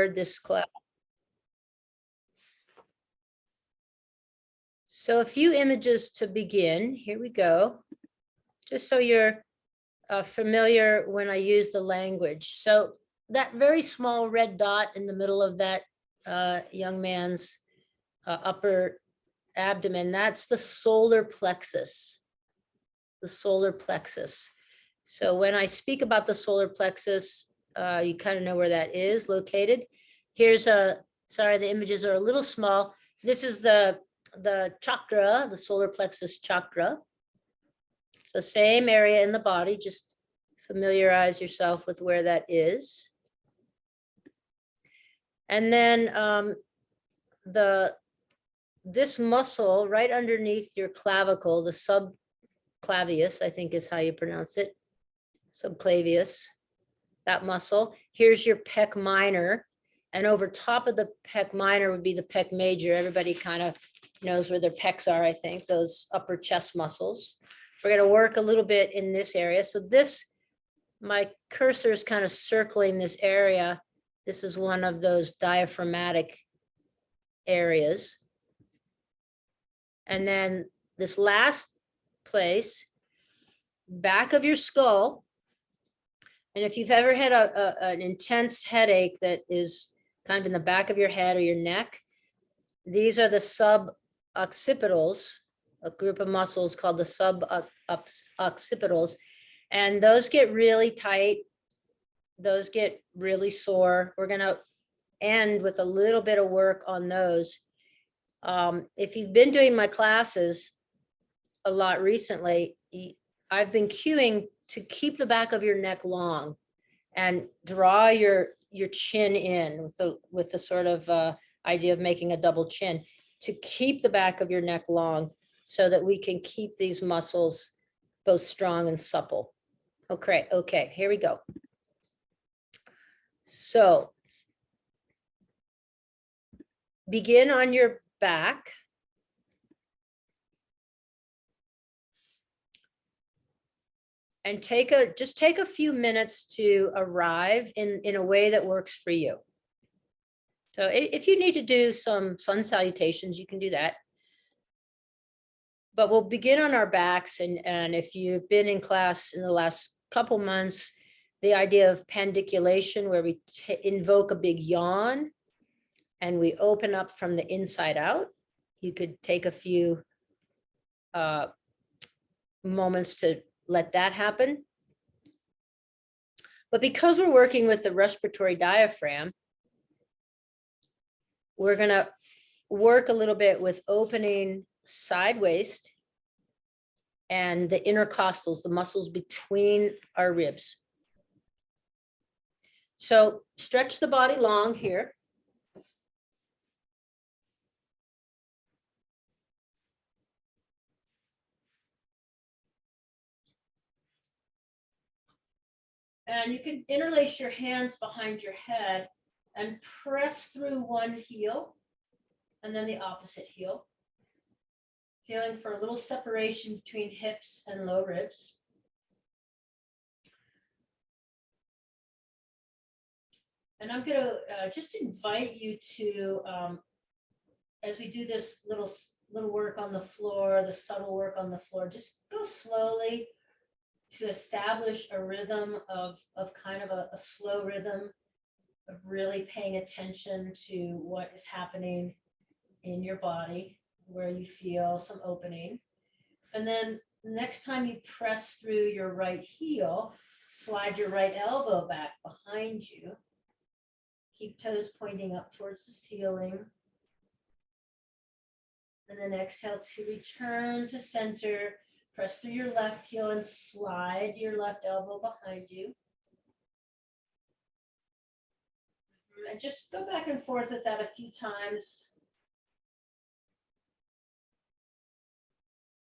record this class. So a few images to begin. Here we go. Just so you're familiar when I use the language. So that very small red dot in the middle of that young man's upper abdomen, that's the solar plexus. The solar plexus. So when I speak about the solar plexus, you kind of know where that is located. Here's sorry, the images are a little small. This is the chakra, the solar plexus chakra. So same area in the body, just familiarize yourself with where that is. And then this muscle right underneath your clavicle, the subclavius, I think is how you pronounce it, subclavius, that muscle. Here's your pec minor, and over top of the pec minor would be the pec major. Everybody kind of knows where their pecs are, I think, those upper chest muscles. We're going to work a little bit in this area. So this, my cursor is kind of circling this area. This is one of those diaphragmatic areas. And then this last place, back of your skull. And if you've ever had an intense headache that is kind of in the back of your head or your neck, these are the suboccipitals, a group of muscles called the suboccipitals. And those get really tight. Those get really sore. We're going to end with a little bit of work on those. If you've been doing my classes a lot recently, I've been cueing to keep the back of your neck long and draw your chin in with the sort of idea of making a double chin, to keep the back of your neck long so that we can keep these muscles both strong and supple. Okay, here we go. So begin on your back. And just take a few minutes to arrive in a way that works for you. So if you need to do some sun salutations, you can do that. But we'll begin on our backs. And if you've been in class in the last couple months, the idea of pandiculation, where we invoke a big yawn and we open up from the inside out. You could take a few moments to let that happen. But because we're working with the respiratory diaphragm, we're going to work a little bit with opening side waist and the intercostals, the muscles between our ribs. So stretch the body long here. And you can interlace your hands behind your head and press through one heel and then the opposite heel. Feeling for a little separation between hips and low ribs. And I'm going to just invite you to, as we do this little work on the floor, the subtle work on the floor, just go slowly to establish a rhythm of kind of a slow rhythm of really paying attention to what is happening in your body, where you feel some opening. And then next time you press through your right heel, slide your right elbow back behind you. Keep toes pointing up towards the ceiling. And then exhale to return to center. Press through your left heel and slide your left elbow behind you. And just go back and forth with that a few times.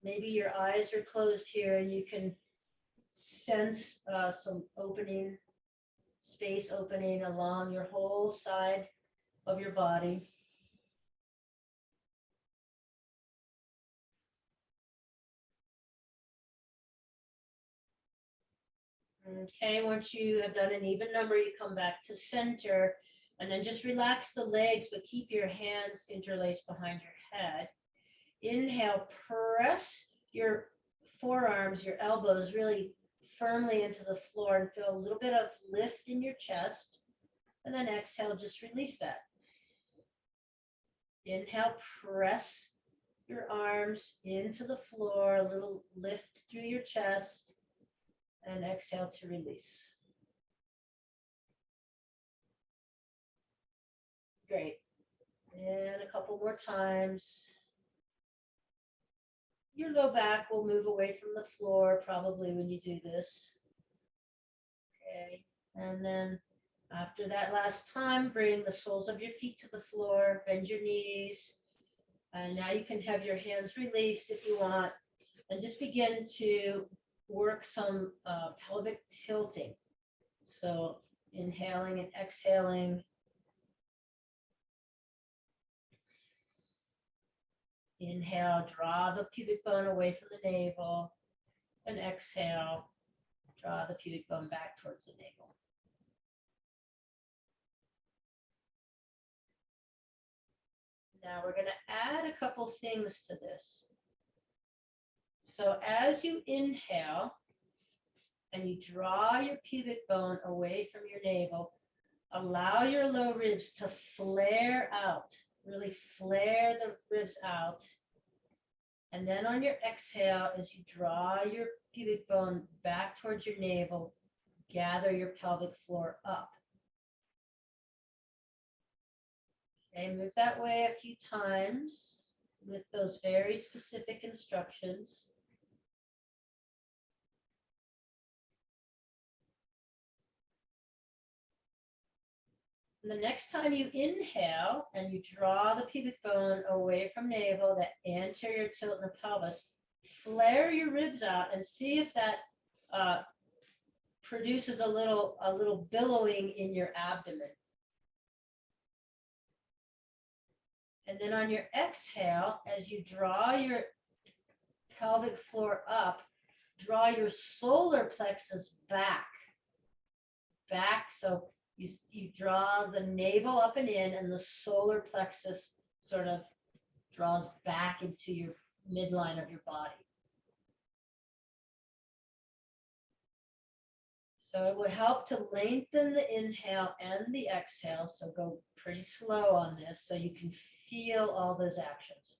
Maybe your eyes are closed here and you can sense some opening, space opening along your whole side of your body. Okay, once you have done an even number, you come back to center And then just relax the legs, but keep your hands interlaced behind your head. Inhale, press your forearms, your elbows really firmly into the floor and feel a little bit of lift in your chest. And then exhale, just release that. Inhale, press your arms into the floor, a little lift through your chest, and exhale to release. Great. And a couple more times. Your low back will move away from the floor probably when you do this. Okay. And then after that last time, bring the soles of your feet to the floor, bend your knees. And now you can have your hands released if you want, and just begin to work some pelvic tilting. So inhaling and exhaling. Inhale, draw the pubic bone away from the navel, and exhale, draw the pubic bone back towards the navel. Now we're going to add a couple things to this. So as you inhale and you draw your pubic bone away from your navel, allow your low ribs to flare out. Really flare the ribs out. And then on your exhale, as you draw your pubic bone back towards your navel, gather your pelvic floor up. Okay, move that way a few times with those very specific instructions. And the next time you inhale and you draw the pubic bone away from navel, that anterior tilt in the pelvis, flare your ribs out and see if that produces a little billowing in your abdomen. And then on your exhale, as you draw your pelvic floor up, draw your solar plexus back. So you draw the navel up and in, and the solar plexus sort of draws back into your midline of your body. So it would help to lengthen the inhale and the exhale. So go pretty slow on this so you can feel all those actions.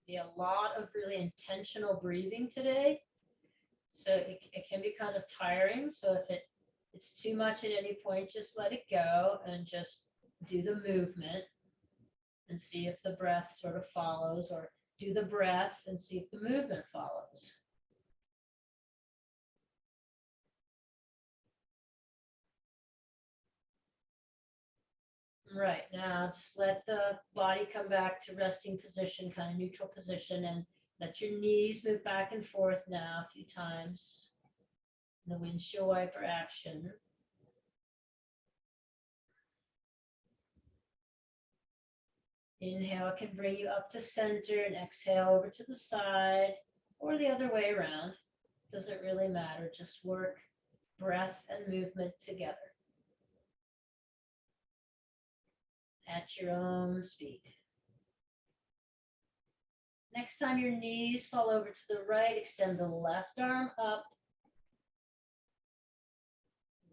Be a lot of really intentional breathing today. So it can be kind of tiring. So if it's too much at any point, just let it go and just do the movement and see if the breath sort of follows, or do the breath and see if the movement follows. Right, now just let the body come back to resting position, kind of neutral position, and let your knees move back and forth now a few times. The windshield wiper action. Inhale can bring you up to center, and exhale over to the side or the other way around. Doesn't really matter, just work breath and movement together at your own speed. Next time your knees fall over to the right, extend the left arm up.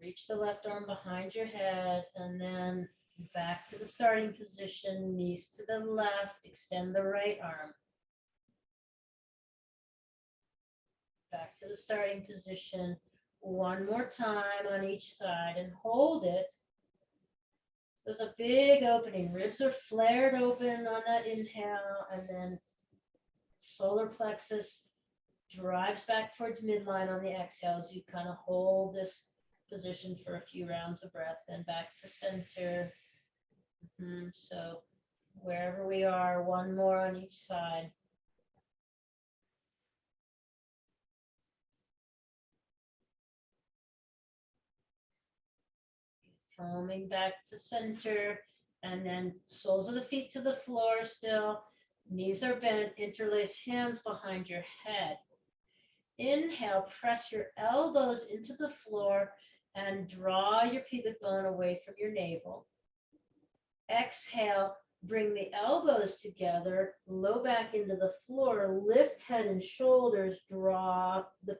Reach the left arm behind your head, and then back to the starting position, knees to the left, extend the right arm. Back to the starting position. One more time on each side and hold it. There's a big opening. Ribs are flared open on that inhale, and then solar plexus drives back towards midline on the exhale as you kind of hold this position for a few rounds of breath, then back to center. So wherever we are, one more on each side. Coming back to center, and then soles of the feet to the floor still. Knees are bent, interlace hands behind your head. Inhale, press your elbows into the floor and draw your pubic bone away from your navel. Exhale, bring the elbows together, low back into the floor, lift head and shoulders, draw the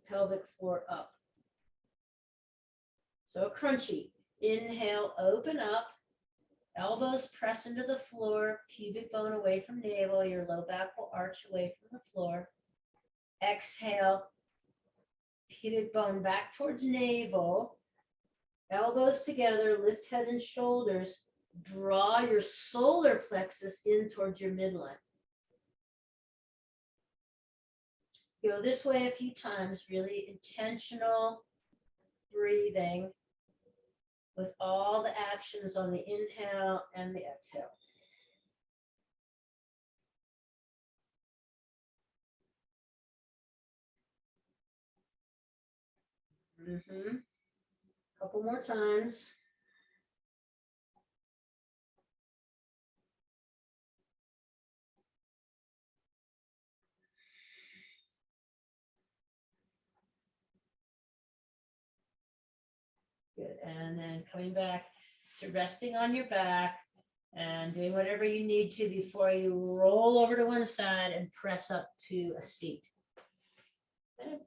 pelvic floor up. So crunchy. Inhale, open up, elbows press into the floor, pubic bone away from navel, your low back will arch away from the floor. Exhale, pubic bone back towards navel, elbows together, lift head and shoulders, draw your solar plexus in towards your midline. Go this way a few times, really intentional breathing with all the actions on the inhale and the exhale. Couple more times. Good. And then coming back to resting on your back and doing whatever you need to before you roll over to one side and press up to a seat. Okay.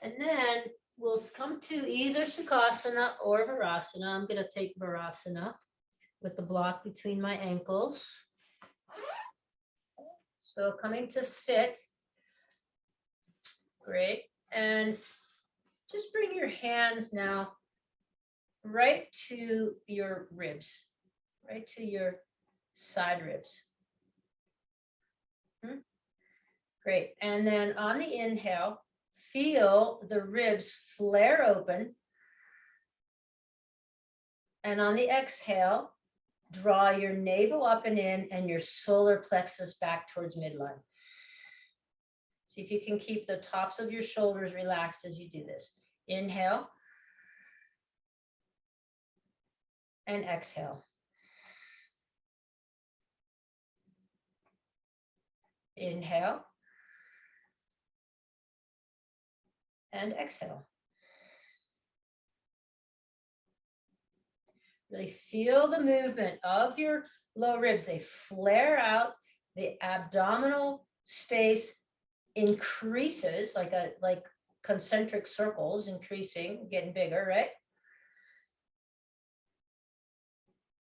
And then we'll come to either Sukhasana or Virasana. I'm going to take Virasana with the block between my ankles. So coming to sit. Great. And just bring your hands now right to your ribs, right to your side ribs. Great. And then on the inhale, feel the ribs flare open. And on the exhale, draw your navel up and in and your solar plexus back towards midline. See if you can keep the tops of your shoulders relaxed as you do this. Inhale. And exhale. Inhale. And exhale. Really feel the movement of your low ribs. They flare out, the abdominal space increases like concentric circles, increasing, getting bigger, right?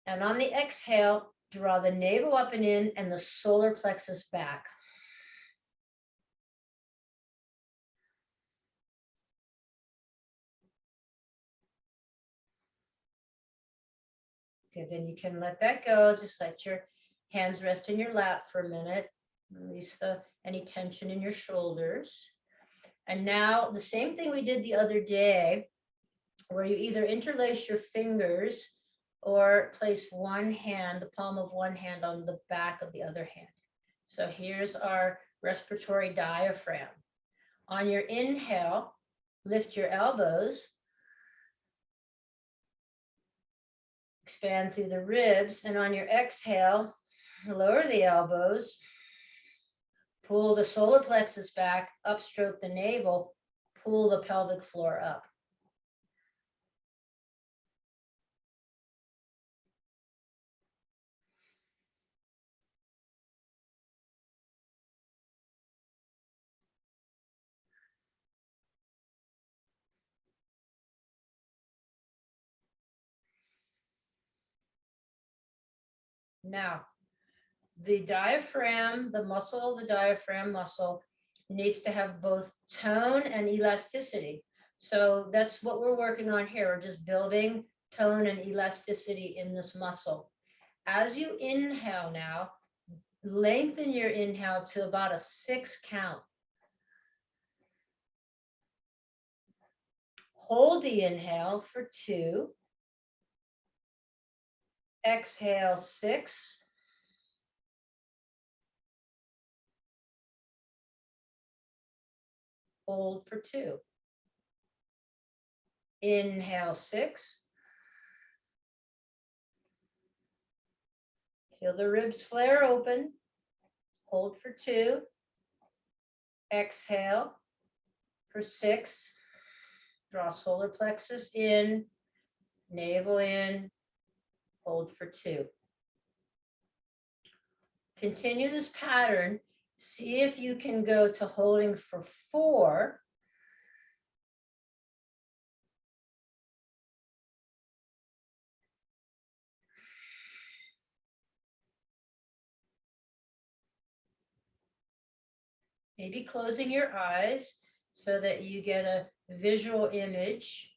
And on the exhale, draw the navel up and in and the solar plexus back. Okay, then you can let that go. Just let your hands rest in your lap for a minute. Release any tension in your shoulders. And now the same thing we did the other day, where you either interlace your fingers or place one hand, the palm of one hand on the back of the other hand. So here's our respiratory diaphragm. On your inhale, lift your elbows, expand through the ribs, and on your exhale, lower the elbows, pull the solar plexus back, upstroke the navel, pull the pelvic floor up. Now, the diaphragm muscle needs to have both tone and elasticity. So that's what we're working on here. We're just building tone and elasticity in this muscle. As you inhale now, lengthen your inhale to about a 6 count. Hold the inhale for 2. Exhale 6. Hold for 2. Inhale 6. Feel the ribs flare open. Hold for 2. Exhale for 6. Draw solar plexus in, navel in, hold for 2. Continue this pattern. See if you can go to holding for 4. Maybe closing your eyes so that you get a visual image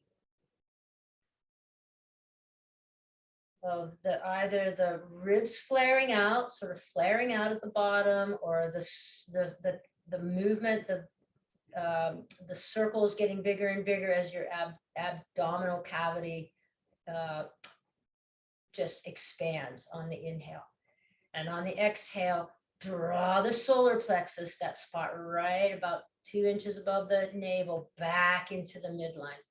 of either the ribs flaring out, sort of flaring out at the bottom, or the movement, the circles getting bigger and bigger as your abdominal cavity just expands on the inhale. And on the exhale, draw the solar plexus, that spot right about 2 inches above the navel, back into the midline.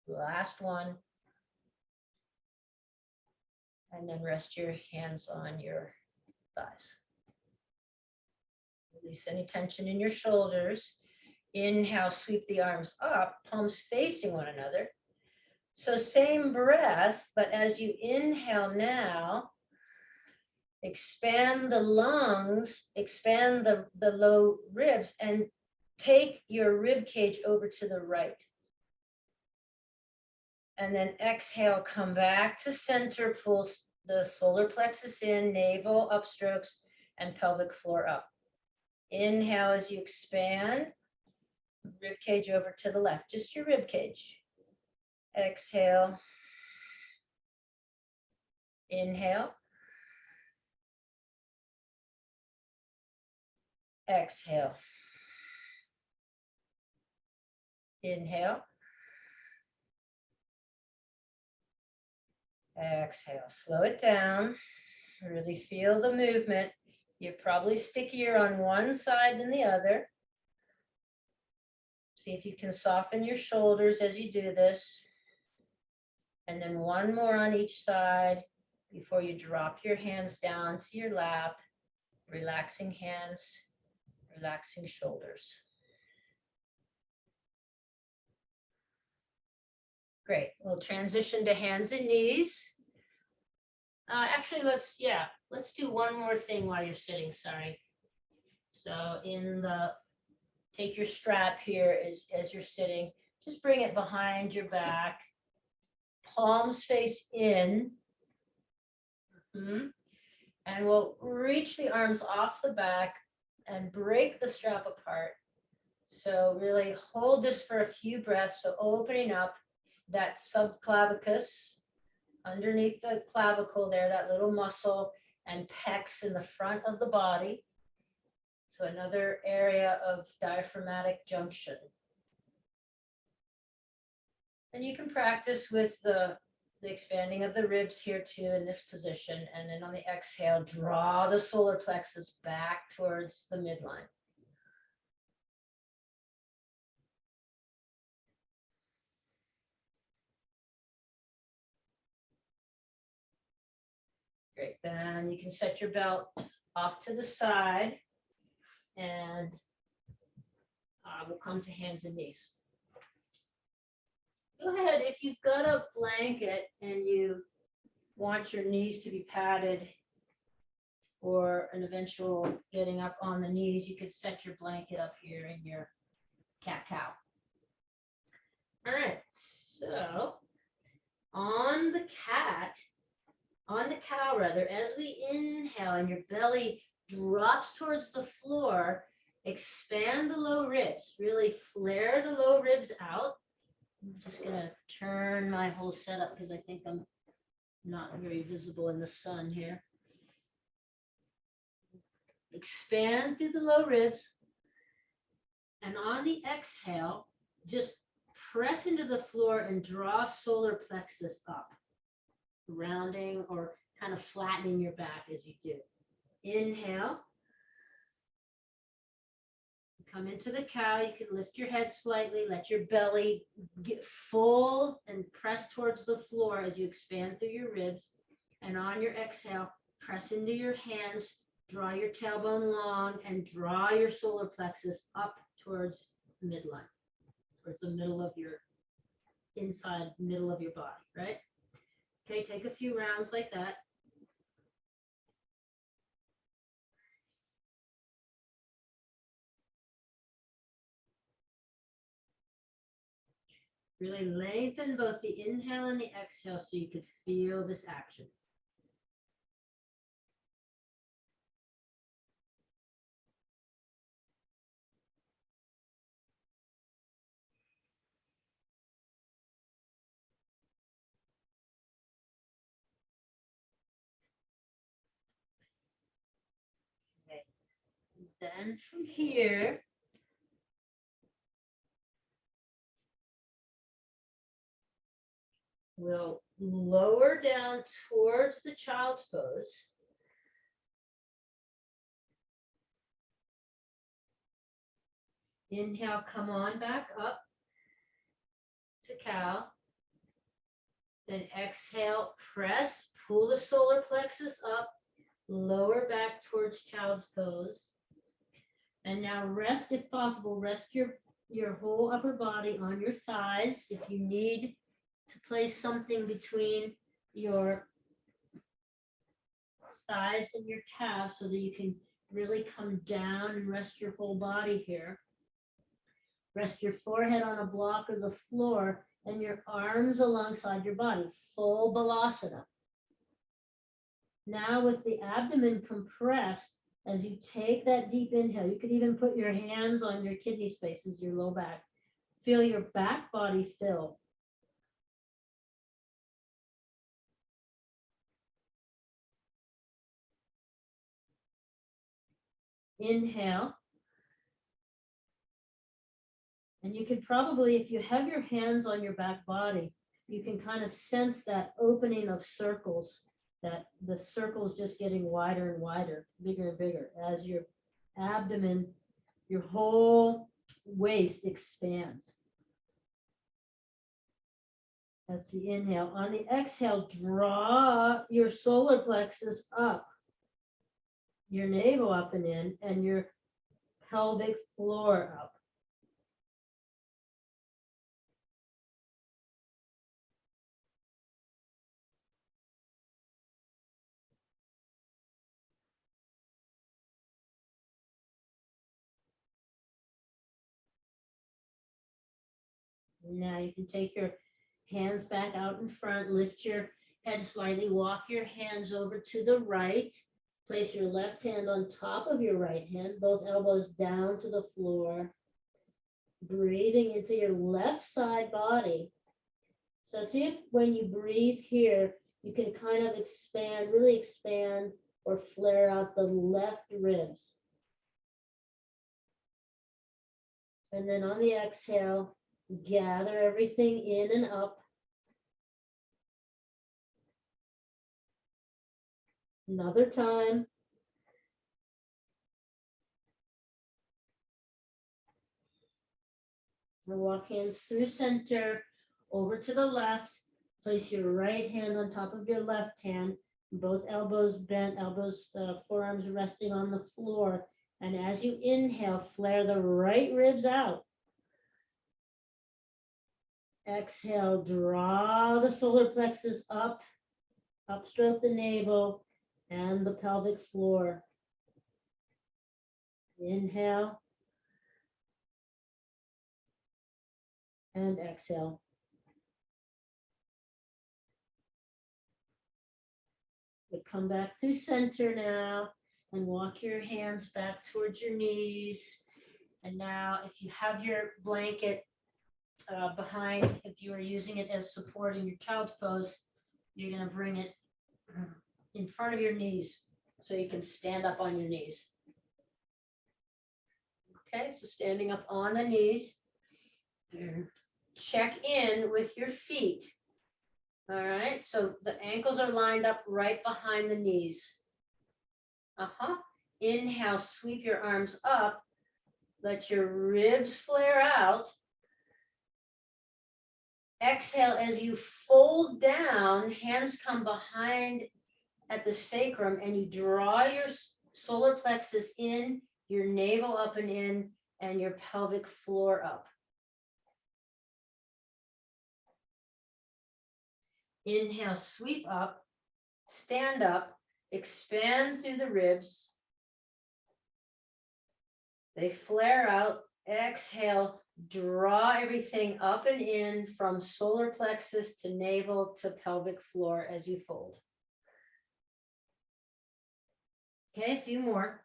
Last one. And then rest your hands on your thighs. Release any tension in your shoulders. Inhale, sweep the arms up, palms facing one another. So same breath, but as you inhale now, expand the lungs, expand the low ribs, and take your rib cage over to the right. And then exhale, come back to center, pull the solar plexus in, navel upstrokes, and pelvic floor up. Inhale as you expand, rib cage over to the left, just your rib cage. Exhale. Inhale. Exhale. Inhale. Exhale. Slow it down. Really feel the movement. You're probably stickier on one side than the other. See if you can soften your shoulders as you do this. And then one more on each side before you drop your hands down to your lap. Relaxing hands, relaxing shoulders. Great. We'll transition to hands and knees. Actually, let's do one more thing while you're sitting, sorry. So take your strap here as you're sitting, just bring it behind your back, palms face in, and we'll reach the arms off the back and break the strap apart. So really hold this for a few breaths, so opening up that subclavicus, underneath the clavicle there, that little muscle, and pecs in the front of the body. So another area of diaphragmatic junction. And you can practice with the expanding of the ribs here too in this position. And then on the exhale, draw the solar plexus back towards the midline. Great, then you can set your belt off to the side and we'll come to hands and knees. Go ahead, if you've got a blanket and you want your knees to be padded for an eventual getting up on the knees, you could set your blanket up here in your cat-cow. All right, so on the cow rather, as we inhale and your belly drops towards the floor, expand the low ribs, really flare the low ribs out. I'm just gonna turn my whole setup because I think I'm not very visible in the sun here. Expand through the low ribs. And on the exhale, just press into the floor and draw solar plexus up, rounding or kind of flattening your back as you do. Inhale. Come into the cow, you can lift your head slightly, let your belly get full and press towards the floor as you expand through your ribs. And on your exhale, press into your hands, Draw your tailbone long and draw your solar plexus up towards midline, towards the middle of your inside middle of your body, right? Okay, take a few rounds like that. Really lengthen both the inhale and the exhale so you could feel this action. Okay. Then from here, we'll lower down towards the child's pose. Inhale, come on back up to cow. Then exhale, press, pull the solar plexus up, lower back towards child's pose. And now rest, if possible, rest your whole upper body on your thighs. If you need to place something between your thighs and your calves so that you can really come down and rest your whole body here. Rest your forehead on a block or the floor and your arms alongside your body, full balasana. Now with the abdomen compressed, as you take that deep inhale, you could even put your hands on your kidney spaces, your low back. Feel your back body fill. Inhale. And you can probably, if you have your hands on your back body, you can kind of sense that opening of circles, that the circles just getting wider and wider, bigger and bigger as your abdomen, your whole waist expands. That's the inhale. On the exhale, draw your solar plexus up, your navel up and in, and your pelvic floor up. Now you can take your hands back out in front, lift your head slightly, walk your hands over to the right, place your left hand on top of your right hand, both elbows down to the floor, breathing into your left side body. So see if when you breathe here, you can kind of expand, really expand or flare out the left ribs. And then on the exhale, gather everything in and up. Another time. So walk hands through center, over to the left. Place your right hand on top of your left hand. Both elbows bent, forearms resting on the floor. And as you inhale, flare the right ribs out. Exhale, draw the solar plexus up, upstroke the navel and the pelvic floor. Inhale and exhale. But come back through center now and walk your hands back towards your knees. And now if you have your blanket behind, if you are using it as support in your child's pose, you're going to bring it in front of your knees so you can stand up on your knees. Okay, so standing up on the knees, check in with your feet. All right, so the ankles are lined up right behind the knees. Inhale, sweep your arms up, let your ribs flare out. Exhale, as you fold down, hands come behind at the sacrum and you draw your solar plexus in, your navel up and in, and your pelvic floor up. Inhale, sweep up, stand up, expand through the ribs. They flare out. Exhale, draw everything up and in from solar plexus to navel to pelvic floor as you fold. Okay, a few more.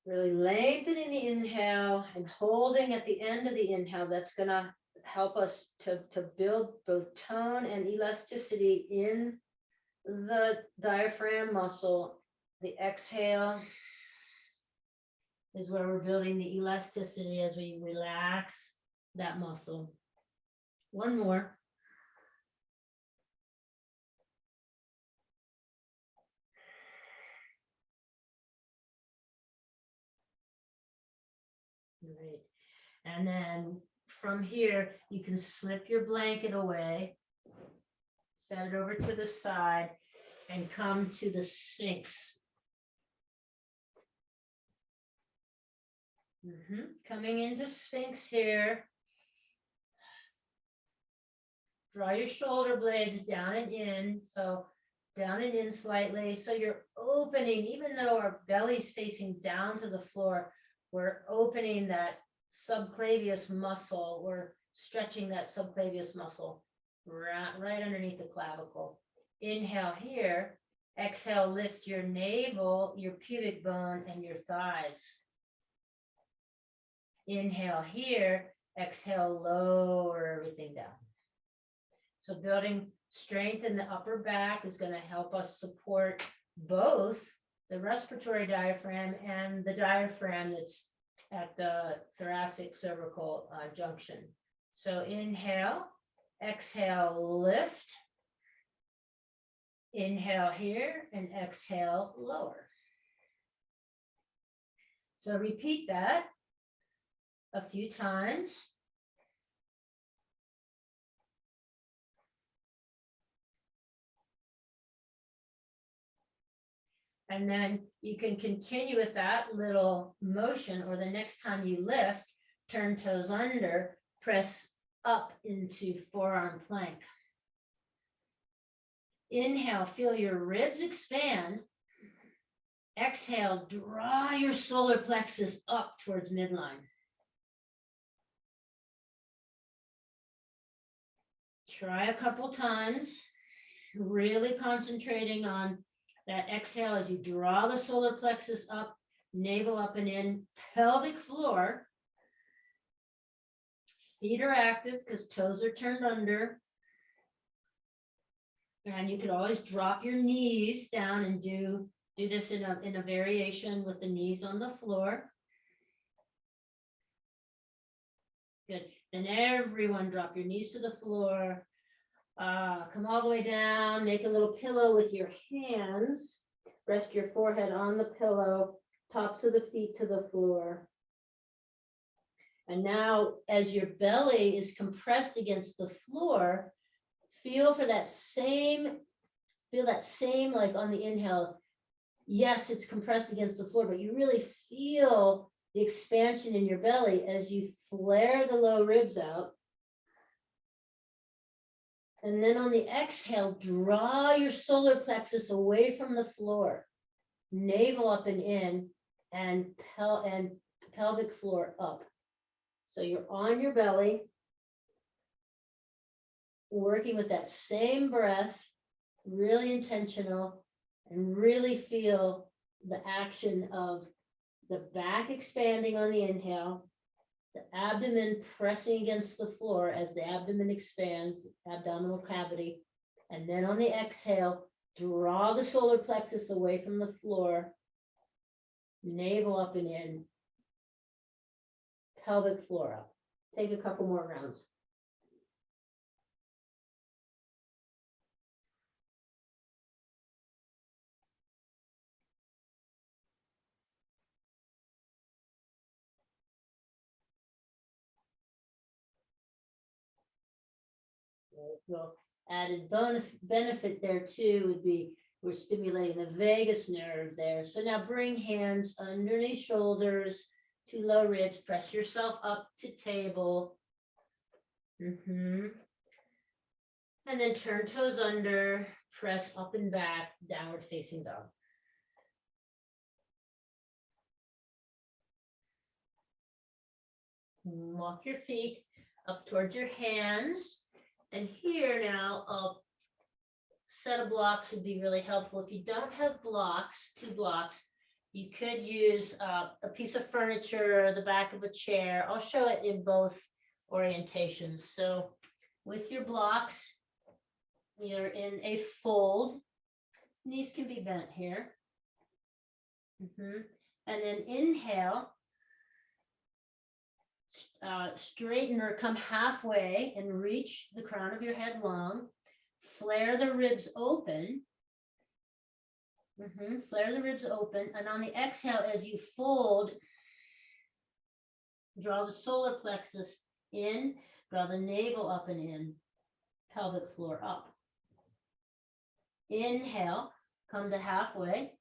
Really lengthening the inhale and holding at the end of the inhale. That's going to help us to build both tone and elasticity in the diaphragm muscle. The exhale is where we're building the elasticity as we relax that muscle. One more. Great. And then from here, you can slip your blanket away, set it over to the side, and come to the Sphinx. Coming into Sphinx here. Draw your shoulder blades down and in. So down and in slightly. So you're opening, even though our belly's facing down to the floor, we're opening that subclavius muscle. We're stretching that subclavius muscle right underneath the clavicle. Inhale here. Exhale, lift your navel, your pubic bone, and your thighs. Inhale here. Exhale, lower everything down. So building strength in the upper back is going to help us support both the respiratory diaphragm and the diaphragm that's at the thoracic cervical junction. So inhale, exhale, lift. Inhale here and exhale, lower. So repeat that a few times. And then you can continue with that little motion, or the next time you lift, turn toes under, press up into forearm plank. Inhale, feel your ribs expand. Exhale, draw your solar plexus up towards midline. Try a couple times, really concentrating on that exhale as you draw the solar plexus up, navel up and in, pelvic floor. Feet are active because toes are turned under. And you could always drop your knees down and do this in a variation with the knees on the floor. Good. Then everyone drop your knees to the floor. Come all the way down, make a little pillow with your hands. Rest your forehead on the pillow, tops of the feet to the floor. And now as your belly is compressed against the floor, feel that same like on the inhale. Yes, it's compressed against the floor, but you really feel the expansion in your belly as you flare the low ribs out. And then on the exhale, draw your solar plexus away from the floor, navel up and in, and pelvic floor up. So you're on your belly, working with that same breath, really intentional, and really feel the action of the back expanding on the inhale, the abdomen pressing against the floor as the abdomen expands, abdominal cavity. And then on the exhale, draw the solar plexus away from the floor, navel up and in, pelvic floor up. Take a couple more rounds. Well, added benefit there too would be we're stimulating the vagus nerve there. So now bring hands underneath shoulders to low ribs. Press yourself up to table. And then turn toes under, press up and back, downward facing dog. Walk your feet up towards your hands. And here now, a set of blocks would be really helpful. If you don't have blocks, 2 blocks, you could use a piece of furniture or the back of a chair. I'll show it in both orientations. So with your blocks, you're in a fold. Knees can be bent here. And then inhale. Straighten or come halfway and reach the crown of your head long. Flare the ribs open. Flare the ribs open. And on the exhale, as you fold, draw the solar plexus in, draw the navel up and in, pelvic floor up. Inhale, come to halfway.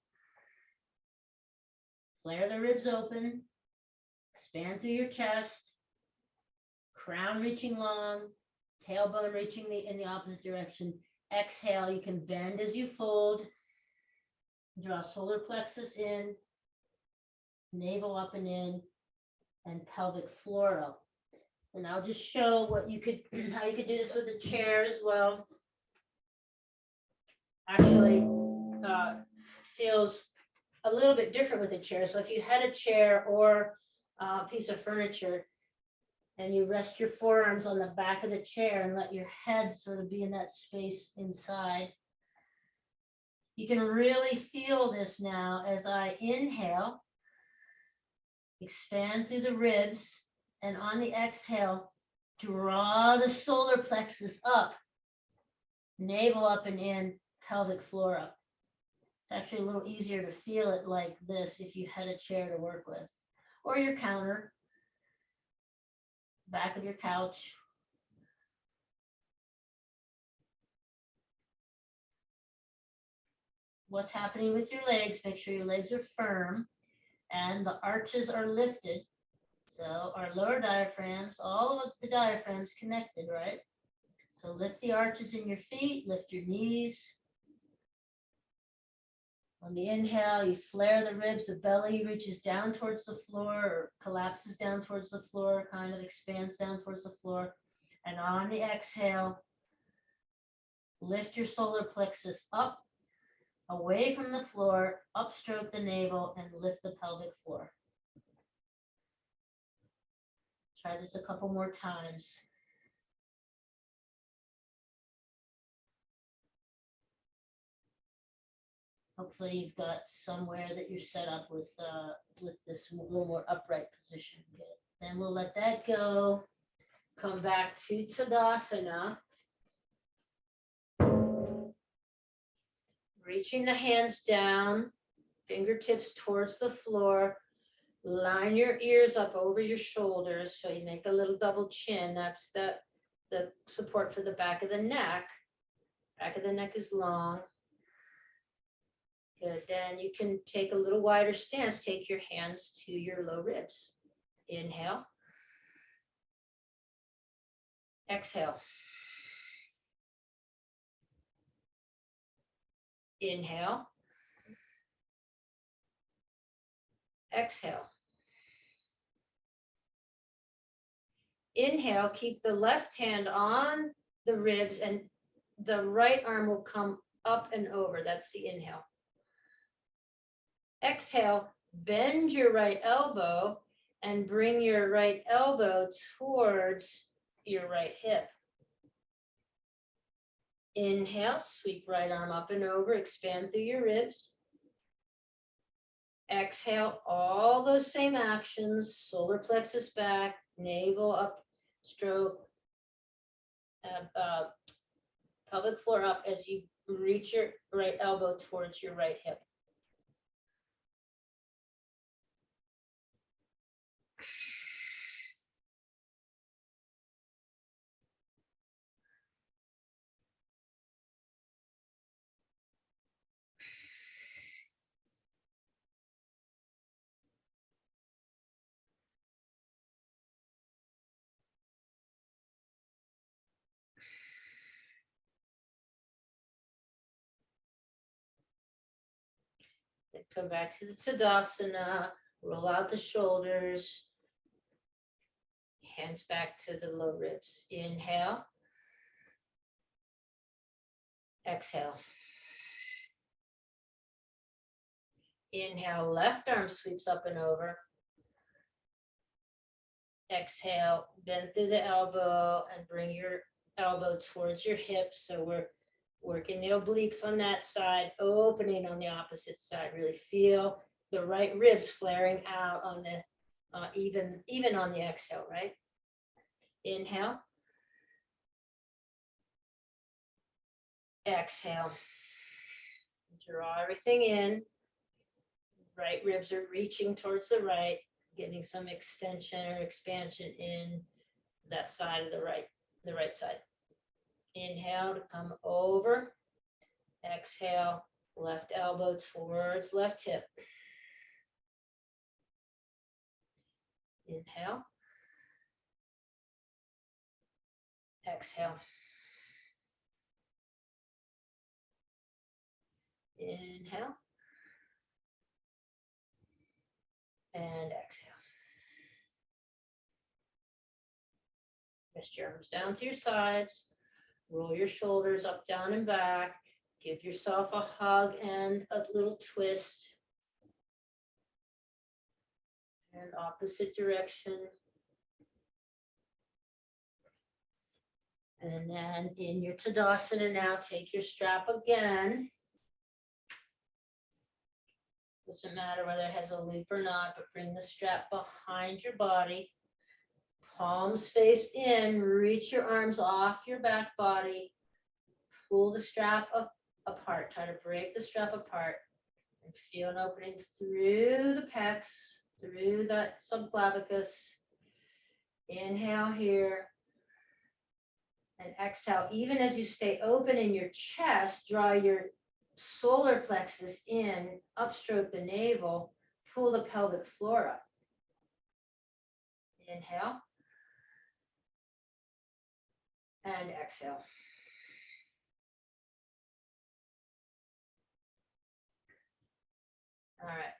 Flare the ribs open. Expand through your chest. Crown reaching long, tailbone reaching in the opposite direction. Exhale, you can bend as you fold. Draw solar plexus in, navel up and in, and pelvic floor up. And I'll just show what you could, how you could do this with a chair as well. Actually, feels a little bit different with a chair. So if you had a chair or a piece of furniture, and you rest your forearms on the back of the chair and let your head sort of be in that space inside. You can really feel this now as I inhale, expand through the ribs, and on the exhale, draw the solar plexus up, navel up and in, pelvic floor up. It's actually a little easier to feel it like this if you had a chair to work with, or your counter. Back of your couch. What's happening with your legs? Make sure your legs are firm and the arches are lifted. So our lower diaphragms, all of the diaphragms connected, right? So lift the arches in your feet, lift your knees. On the inhale, you flare the ribs, the belly reaches down towards the floor or collapses down towards the floor, kind of expands down towards the floor. And on the exhale, lift your solar plexus up, away from the floor, upstroke the navel, and lift the pelvic floor. Try this a couple more times. Hopefully you've got somewhere that you're set up with this little more upright position. Good. Then we'll let that go. Come back to Tadasana. Reaching the hands down, fingertips towards the floor. Line your ears up over your shoulders so you make a little double chin. That's the support for the back of the neck. Back of the neck is long. Good. Then you can take a little wider stance. Take your hands to your low ribs. Inhale. Exhale. Inhale. Exhale. Inhale, keep the left hand on the ribs and the right arm will come up and over. That's the inhale. Exhale, bend your right elbow and bring your right elbow towards your right hip. Inhale, sweep right arm up and over, expand through your ribs. Exhale, all those same actions, solar plexus back, navel up, stroke, pelvic floor up as you reach your right elbow towards your right hip. Then come back to the Tadasana, roll out the shoulders, hands back to the low ribs. Inhale. Exhale. Inhale, left arm sweeps up and over. Exhale, bend through the elbow and bring your elbow towards your hips. So we're working the obliques on that side, opening on the opposite side. Really feel the right ribs flaring out on the, even on the exhale, right? Inhale. Exhale. Draw everything in. Right ribs are reaching towards the right, getting some extension or expansion in that side of the right side. Inhale to come over. Exhale, left elbow towards left hip. Inhale. Exhale. Inhale. And exhale. Rest your arms down to your sides. Roll your shoulders up, down, and back. Give yourself a hug and a little twist. And opposite direction. And then in your Tadasana now, take your strap again. Doesn't matter whether it has a loop or not, but bring the strap behind your body. Palms face in, reach your arms off your back body. Pull the strap apart, try to break the strap apart. And feel an opening through the pecs, through that subclavicus. Inhale here. And exhale, even as you stay open in your chest, draw your solar plexus in, upstroke the navel, pull the pelvic floor up. Inhale. And exhale. All right.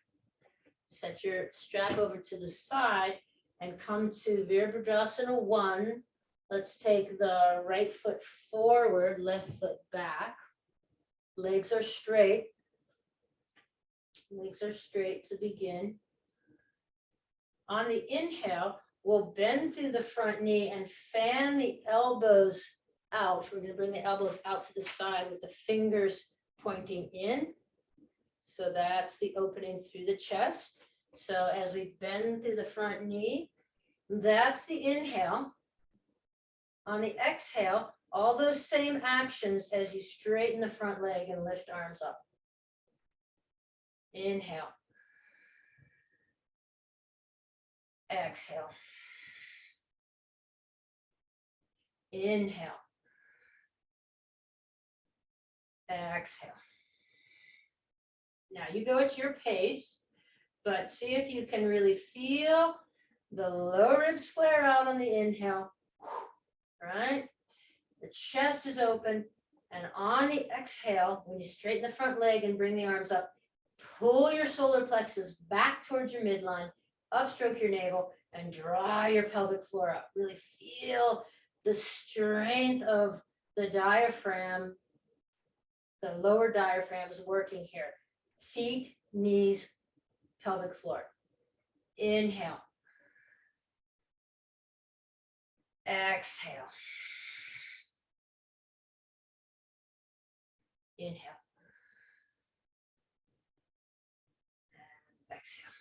Set your strap over to the side and come to Virabhadrasana 1. Let's take the right foot forward, left foot back. Legs are straight. Legs are straight to begin. On the inhale, we'll bend through the front knee and fan the elbows out. We're going to bring the elbows out to the side with the fingers pointing in. So that's the opening through the chest. So as we bend through the front knee, that's the inhale. On the exhale, all those same actions as you straighten the front leg and lift arms up. Inhale. Exhale. Inhale. Exhale. Now you go at your pace, but see if you can really feel the lower ribs flare out on the inhale. Right? The chest is open, and on the exhale, when you straighten the front leg and bring the arms up, pull your solar plexus back towards your midline, upstroke your navel, and draw your pelvic floor up. Really feel the strength of the diaphragm, the lower diaphragm is working here. Feet, knees, pelvic floor. Inhale. Exhale. Inhale. And exhale.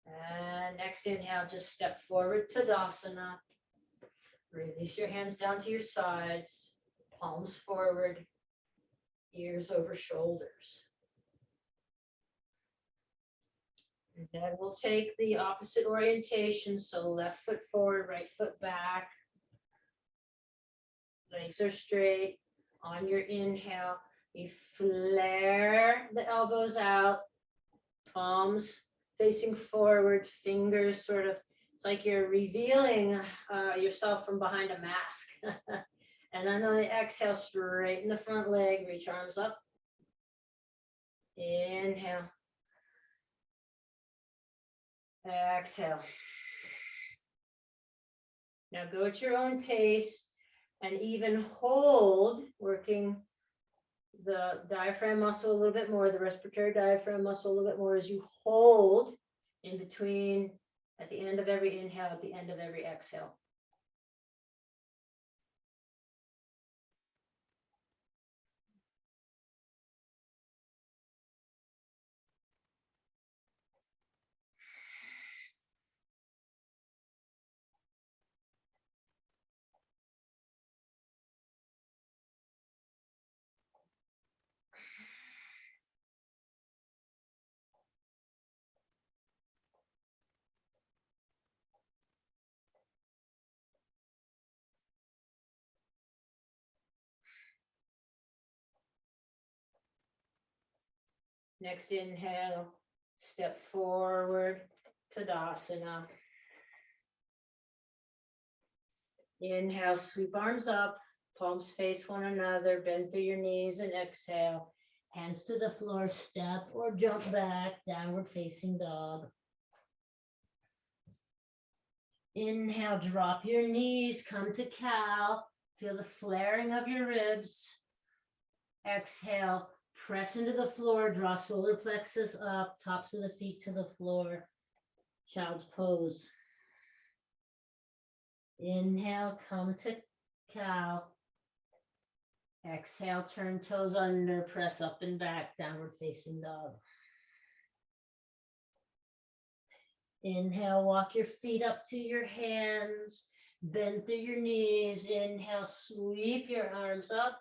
And next inhale, just step forward to Tadasana. Release your hands down to your sides, palms forward, ears over shoulders. And then we'll take the opposite orientation. So left foot forward, right foot back. Legs are straight. On your inhale, you flare the elbows out, palms facing forward, fingers sort of, it's like you're revealing yourself from behind a mask. And then on the exhale, straighten the front leg, reach arms up. Inhale. Exhale. Now go at your own pace and even hold, working the diaphragm muscle a little bit more, the respiratory diaphragm muscle a little bit more as you hold in between at the end of every inhale, at the end of every exhale. Next inhale, step forward, Tadasana. Inhale, sweep arms up, palms face one another, bend through your knees and exhale. Hands to the floor, step or jump back, downward facing dog. Inhale, drop your knees, come to cow. Feel the flaring of your ribs. Exhale, press into the floor, draw solar plexus up, tops of the feet to the floor. Child's pose. Inhale, come to cow. Exhale, turn toes under, press up and back, downward facing dog. Inhale, walk your feet up to your hands, bend through your knees. Inhale, sweep your arms up.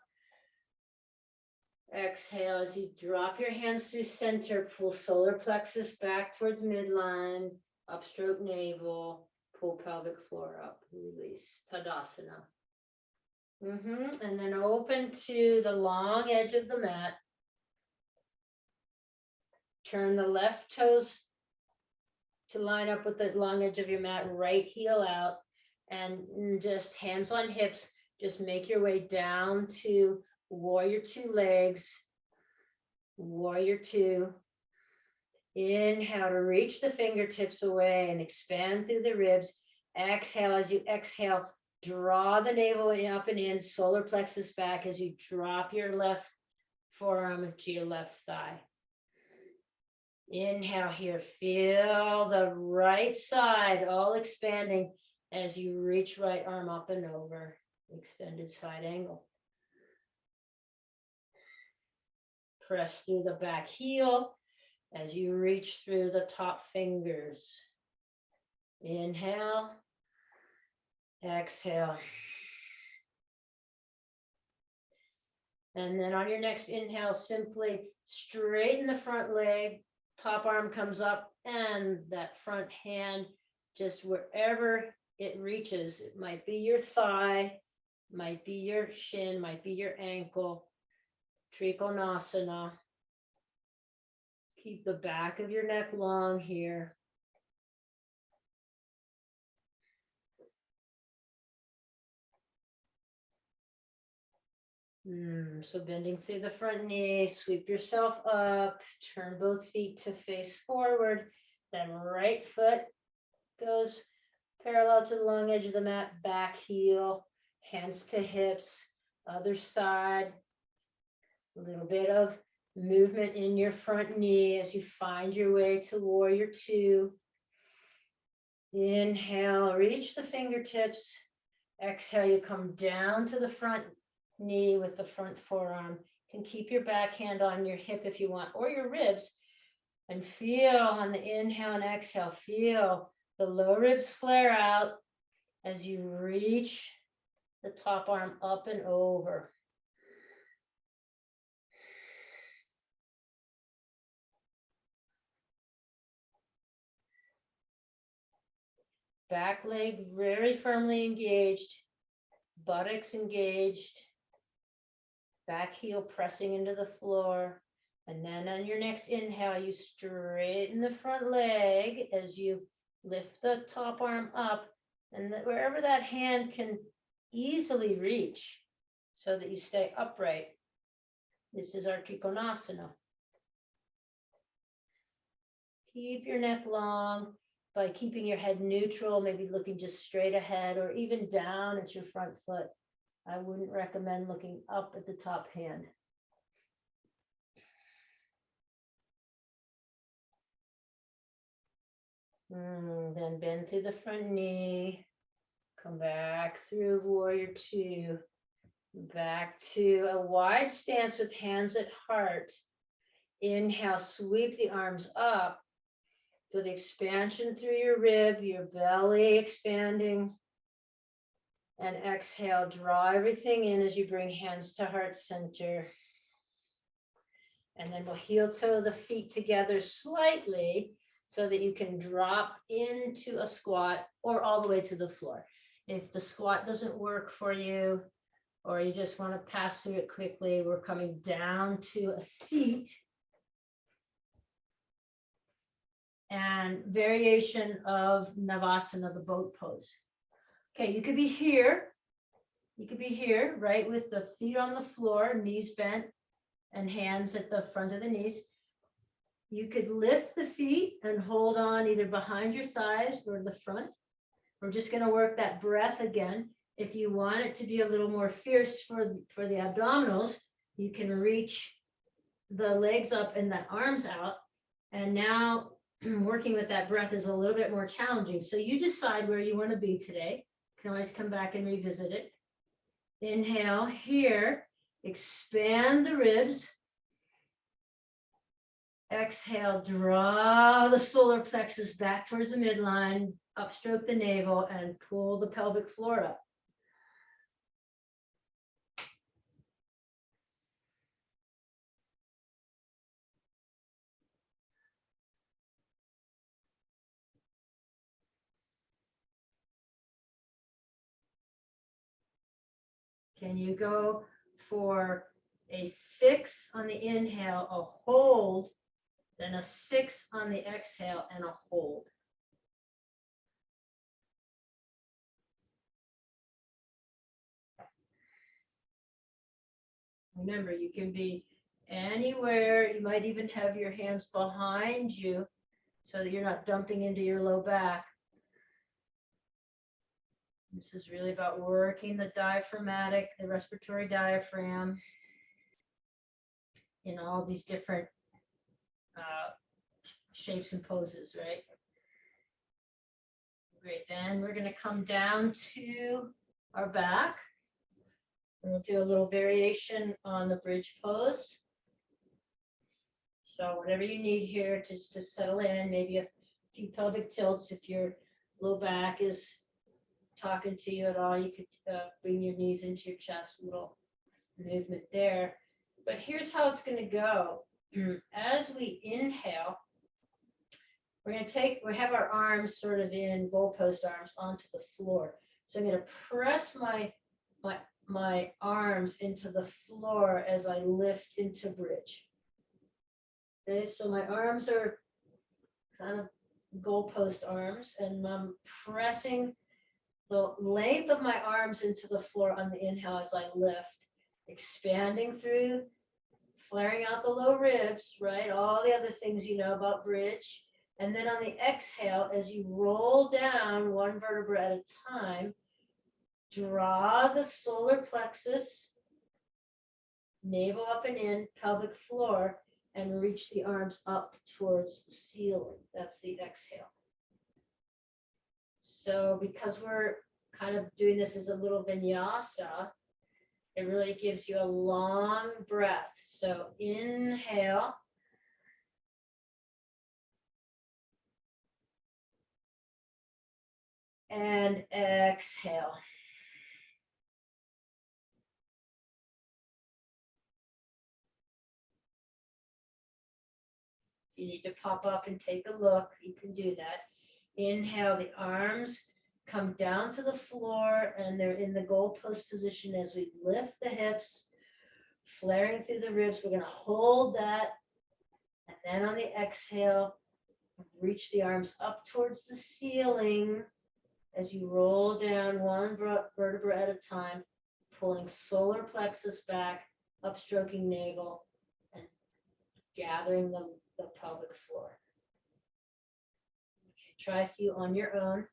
Exhale, as you drop your hands through center, pull solar plexus back towards midline, upstroke navel, pull pelvic floor up, release, Tadasana. And then open to the long edge of the mat. Turn the left toes to line up with the long edge of your mat, right heel out, and just hands on hips, just make your way down to warrior two legs, warrior two. Inhale to reach the fingertips away and expand through the ribs. Exhale, as you exhale, draw the navel up and in, solar plexus back as you drop your left forearm to your left thigh. Inhale here, feel the right side all expanding as you reach right arm up and over, extended side angle. Press through the back heel as you reach through the top fingers. Inhale, exhale. And then on your next inhale, simply straighten the front leg, top arm comes up, and that front hand, just wherever it reaches. It might be your thigh, might be your shin, might be your ankle. Trikonasana. Keep the back of your neck long here. So bending through the front knee, sweep yourself up, turn both feet to face forward, then right foot goes parallel to the long edge of the mat, back heel, hands to hips, other side. A little bit of movement in your front knee as you find your way to warrior two. Inhale, reach the fingertips. Exhale, you come down to the front knee with the front forearm. You can keep your back hand on your hip if you want, or your ribs, and feel on the inhale and exhale, feel the low ribs flare out as you reach the top arm up and over. Back leg very firmly engaged, buttocks engaged, back heel pressing into the floor. And then on your next inhale, you straighten the front leg as you lift the top arm up, and wherever that hand can easily reach, so that you stay upright. This is our Trikonasana. Keep your neck long by keeping your head neutral, maybe looking just straight ahead or even down at your front foot. I wouldn't recommend looking up at the top hand. Then bend through the front knee. Come back through warrior two. Back to a wide stance with hands at heart. Inhale, sweep the arms up. Feel the expansion through your rib, your belly expanding. And exhale, draw everything in as you bring hands to heart center. And then we'll heel toe the feet together slightly so that you can drop into a squat or all the way to the floor. If the squat doesn't work for you, or you just want to pass through it quickly, we're coming down to a seat. And variation of Navasana, the boat pose. Okay, you could be here. You could be here, right, with the feet on the floor, knees bent, and hands at the front of the knees. You could lift the feet and hold on either behind your thighs or the front. We're just going to work that breath again. If you want it to be a little more fierce for the abdominals, you can reach the legs up and the arms out. And now working with that breath is a little bit more challenging. So you decide where you want to be today. You can always come back and revisit it. Inhale here, expand the ribs. Exhale, draw the solar plexus back towards the midline, upstroke the navel, and pull the pelvic floor up. Can you go for a 6 on the inhale, a hold, then a 6 on the exhale, and a hold? Remember, you can be anywhere. You might even have your hands behind you so that you're not dumping into your low back. This is really about working the diaphragmatic, the respiratory diaphragm in all these different shapes and poses, right? Great, then we're going to come down to our back. And we'll do a little variation on the bridge pose. So whatever you need here just to settle in, maybe a few pelvic tilts. If your low back is talking to you at all, you could bring your knees into your chest, a little movement there. But here's how it's going to go. As we inhale, we're going to we have our arms sort of in goalpost arms onto the floor. So I'm going to press my arms into the floor as I lift into bridge. Okay, so my arms are kind of goalpost arms, and I'm pressing the length of my arms into the floor on the inhale as I lift, expanding through, flaring out the low ribs, right? All the other things you know about bridge. And then on the exhale, as you roll down one vertebra at a time, draw the solar plexus, navel up and in, pelvic floor, and reach the arms up towards the ceiling. That's the exhale. So because we're kind of doing this as a little vinyasa, it really gives you a long breath. So inhale. And exhale. You need to pop up and take a look. You can do that. Inhale, the arms come down to the floor and they're in the goalpost position as we lift the hips, flaring through the ribs. We're going to hold that. And then on the exhale, reach the arms up towards the ceiling as you roll down one vertebra at a time, pulling solar plexus back, upstroking navel, and gathering the pelvic floor. Okay, try a few on your own.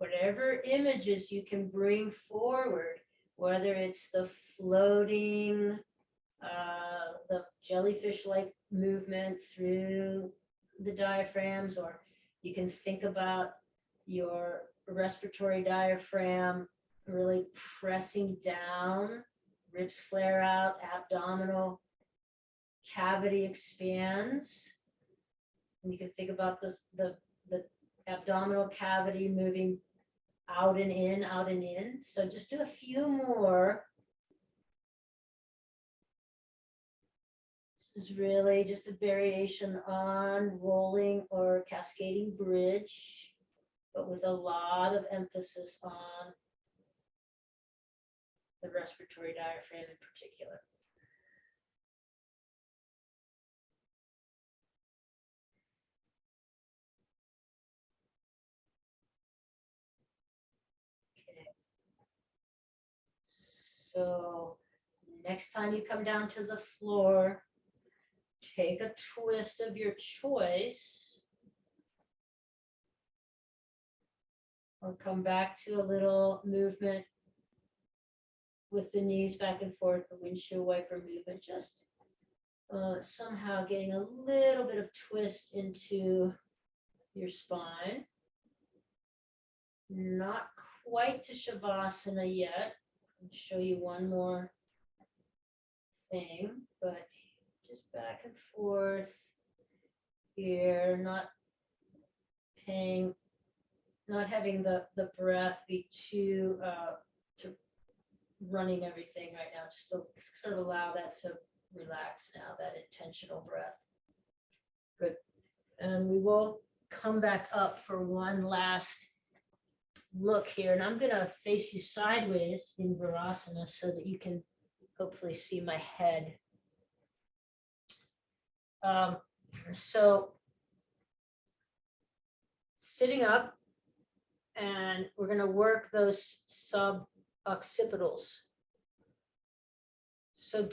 Whatever images you can bring forward, whether it's the floating, the jellyfish-like movement through the diaphragms, or you can think about your respiratory diaphragm really pressing down, ribs flare out, abdominal cavity expands. And you can think about this, the abdominal cavity moving out and in, out and in. So just do a few more. This is really just a variation on rolling or cascading bridge, but with a lot of emphasis on the respiratory diaphragm in particular. So next time you come down to the floor, take a twist of your choice, or come back to a little movement with the knees back and forth, the windshield wiper movement, just somehow getting a little bit of twist into your spine. Not quite to Shavasana yet. I'll show you one more thing, but just back and forth here, not having the breath be too running everything right now, just to sort of allow that to relax now, that intentional breath. Good. And we will come back up for one last look here, and I'm going to face you sideways in Virasana so that you can hopefully see my head. So sitting up, and we're going to work those suboccipitals. So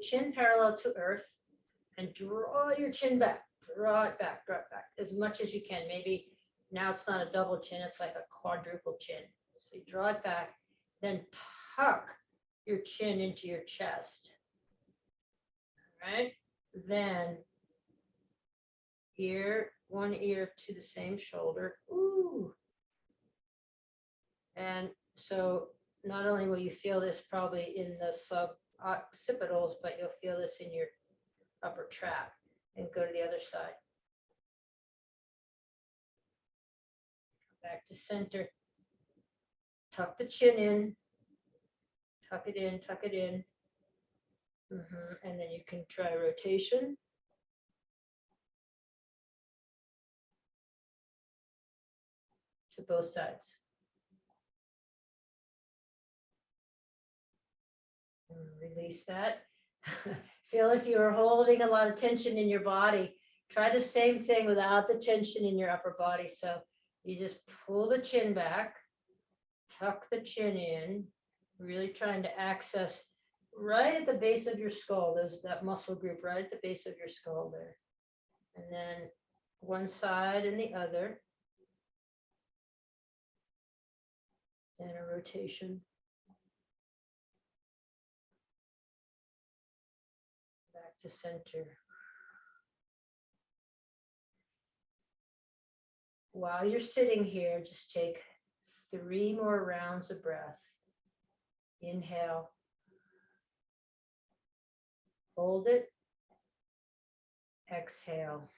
chin parallel to earth, and draw your chin back, draw it back as much as you can. Maybe now it's not a double chin, it's like a quadruple chin. So you draw it back, then tuck your chin into your chest. All right, then one ear to the same shoulder. Ooh. And so not only will you feel this probably in the suboccipitals, but you'll feel this in your upper trap. And go to the other side. Back to center. Tuck the chin in. Tuck it in, tuck it in. And then you can try rotation. To both sides. And release that. Feel if you are holding a lot of tension in your body, try the same thing without the tension in your upper body. So you just pull the chin back, tuck the chin in, really trying to access right at the base of your skull, that muscle group right at the base of your skull there. And then one side and the other. And a rotation. Back to center. While you're sitting here, just take 3 more rounds of breath. Inhale. Hold it. Exhale.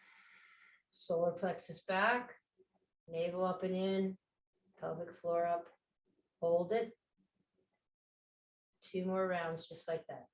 Solar plexus back. Navel up and in. Pelvic floor up. Hold it. 2 more rounds just like that.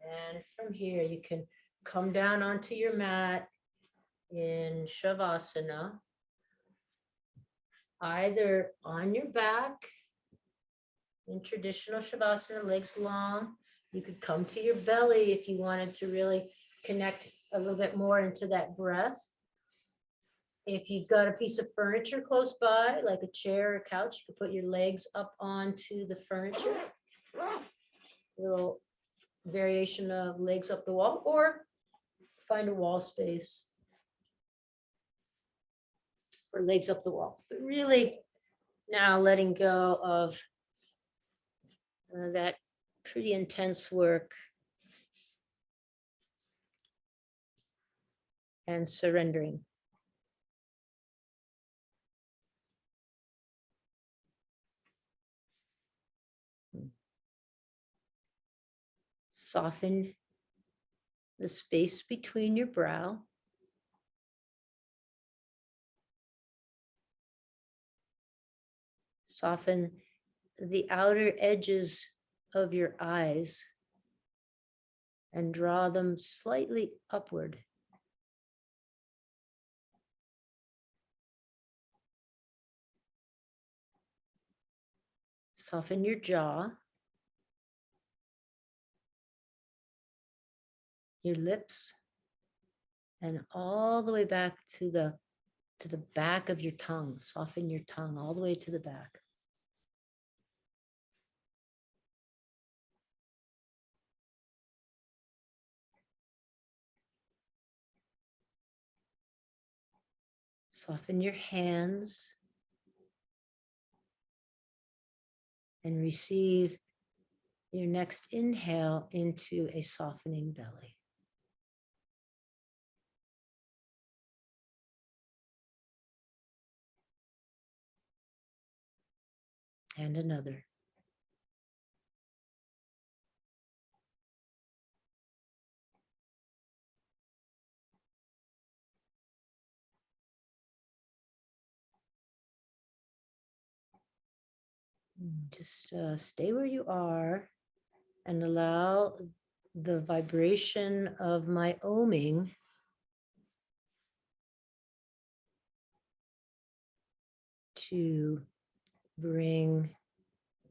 And from here, you can come down onto your mat in Shavasana, either on your back in traditional Shavasana, legs long. You could come to your belly if you wanted to really connect a little bit more into that breath. If you've got a piece of furniture close by, like a chair or a couch, you could put your legs up onto the furniture. Little variation of legs up the wall, or find a wall space or legs up the wall. But really now letting go of that pretty intense work and surrendering. Soften the space between your brow. Soften the outer edges of your eyes and draw them slightly upward. Soften your jaw, your lips, and all the way back to the back of your tongue. Soften your tongue all the way to the back. Soften your hands and receive your next inhale into a softening belly. And another. Just stay where you are and allow the vibration of my oming to bring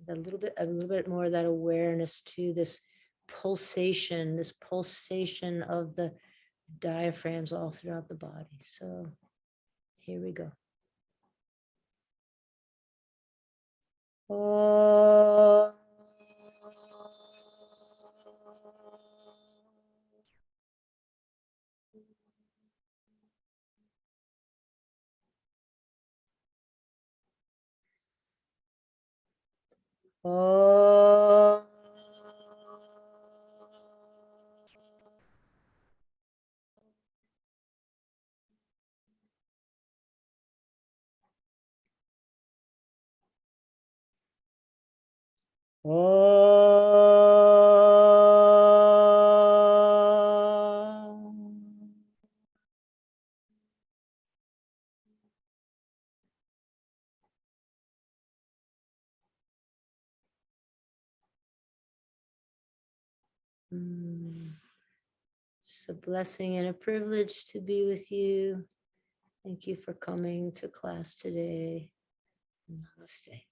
a little bit more of that awareness to this pulsation of the diaphragms all throughout the body. So here we go. Oh. Oh. It's a blessing and a privilege to be with you. Thank you for coming to class today. Namaste.